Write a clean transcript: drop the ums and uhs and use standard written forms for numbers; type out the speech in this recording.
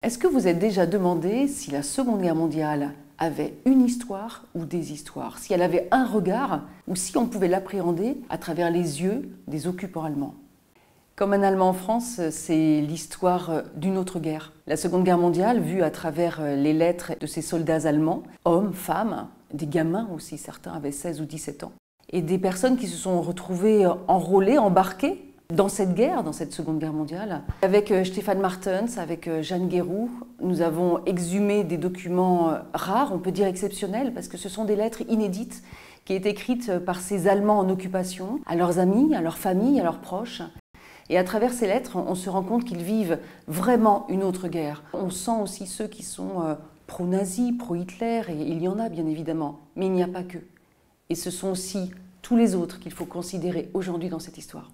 Est-ce que vous êtes déjà demandé si la Seconde Guerre mondiale avait une histoire ou des histoires, si elle avait un regard ou si on pouvait l'appréhender à travers les yeux des occupants allemands? Comme un Allemand en France, c'est l'histoire d'une autre guerre. La Seconde Guerre mondiale, vue à travers les lettres de ces soldats allemands, hommes, femmes, des gamins aussi, certains avaient 16 ou 17 ans, et des personnes qui se sont retrouvées enrôlées, embarquées dans cette guerre, dans cette Seconde Guerre mondiale. Avec Stéphane Martens, avec Jeanne Guéroux, nous avons exhumé des documents rares, on peut dire exceptionnels, parce que ce sont des lettres inédites qui étaient écrites par ces Allemands en occupation, à leurs amis, à leurs familles, à leurs proches. Et à travers ces lettres, on se rend compte qu'ils vivent vraiment une autre guerre. On sent aussi ceux qui sont pro-nazis, pro-Hitler, et il y en a bien évidemment, mais il n'y a pas que. Et ce sont aussi tous les autres qu'il faut considérer aujourd'hui dans cette histoire.